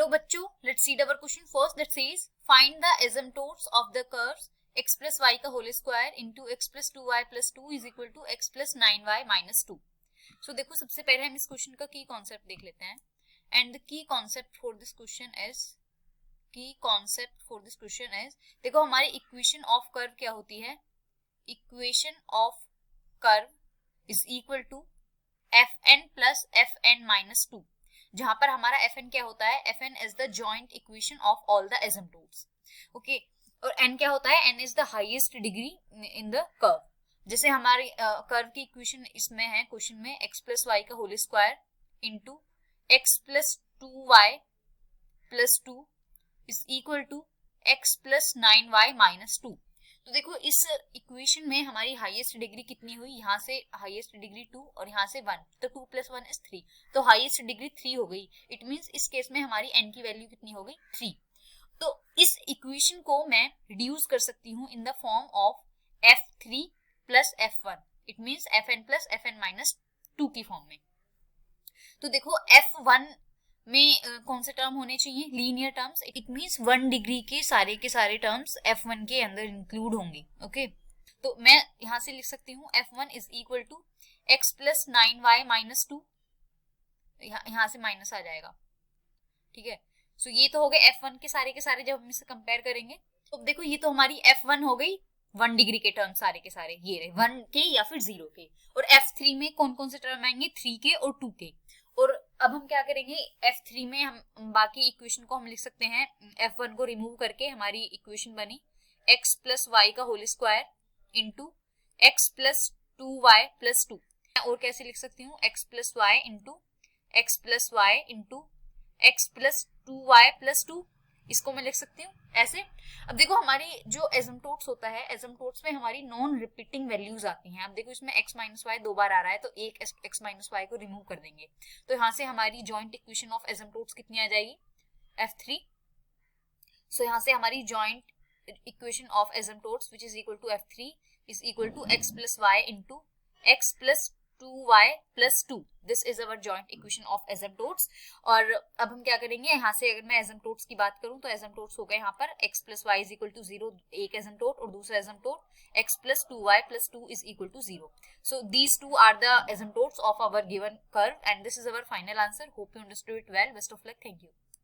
Hello बच्चों, let's see our question first that says find the asymptotes of the curves x plus Y का whole square into x plus 2y plus 2 is equal to x plus 9y minus 2। So देखो, सबसे पहले हम इस question का की concept देख लेते हैं। And the key concept for this question is देखो, हमारी इक्वेशन ऑफ कर्व क्या होती है? Equation of curve is equal to F N plus F N minus 2, जहां पर हमारा Fn क्या होता है? Fn is the joint equation of all the asymptotes. Okay, और n क्या होता है? n is the highest degree in the curve. जैसे हमारी कर्व की इक्वेशन इसमें है क्वेश्चन में x प्लस वाई का whole square into x plus 2y plus 2 is equal to x plus 9y minus 2। तो देखो, इस इक्वेशन में हमारी हाईएस्ट डिग्री कितनी हुई? यहाँ से हाईएस्ट डिग्री 2 और यहाँ से 1, तो 2 प्लस 1 इज 3, तो हाईएस्ट डिग्री 3 हो गई। इट मींस इस केस में हमारी n की वैल्यू कितनी हो गई? 3। तो इस इक्वेशन को मैं रिड्यूस कर सकती हूँ in the form of f3 plus f1, it means fn plus fn minus 2 की फॉर्म में। तो देखो, f1 में कौन से टर्म होने चाहिए? Linear terms. It means 1 degree के सारे टर्म्स f1 के अंदर इंक्लूड होंगे। ओके, तो मैं यहां से लिख सकती हूँ f1 is equal to x plus 9y minus 2, यहां से माइनस आ जाएगा। ठीक है, सो ये तो हो गए f1 के सारे जब हम इसे कंपेयर करेंगे। तो देखो, ये तो हमारी f1 हो गई 1 डिग्री के टर्म सारे के सारे, ये रहे 1 के या फिर 0 के। और f3 में कौन कौन से टर्म आएंगे? 3 के और 2 के। और अब हम क्या करेंगे? f3 में हम बाकी इक्वेशन को हम लिख सकते हैं, f1 को रिमूव करके हमारी इक्वेशन बनी x प्लस वाई का whole square into x plus 2y plus 2। और कैसे लिख सकती हूँ? x plus Y into x plus Y into x plus 2y plus 2, इसको मैं लिख सकती हूँ ऐसे। अब देखो, हमारी जो एसिम्पटोट्स होता है, एसिम्पटोट्स में हमारी नॉन रिपीटिंग वैल्यूज आती हैं। अब देखो, इसमें x माइनस वाई 2 बार आ रहा है, तो एक x माइनस वाई को रिमूव कर देंगे, तो यहाँ से हमारी जॉइंट इक्वेशन ऑफ एसिम्पटोट्स कितनी आ जाएगी? f3। सो यहाँ से हमारी joint equation of asymptotes which is equal to f3 is equal to x plus Y into x plus 2y plus 2। This is our joint equation of asymptotes. और अब हम क्या करेंगे? यहाँ से अगर मैं एसिम्पटोट्स की बात करूं तो एसिम्पटोट्स हो गए यहाँ पर x plus Y is equal to 0, एक एसिम्पटोट, और दूसरा asymptote x plus 2y plus 2 is equal to 0। So these two are the asymptotes of our given curve and this is our final answer. Hope you understood it well. Best of luck. Thank you.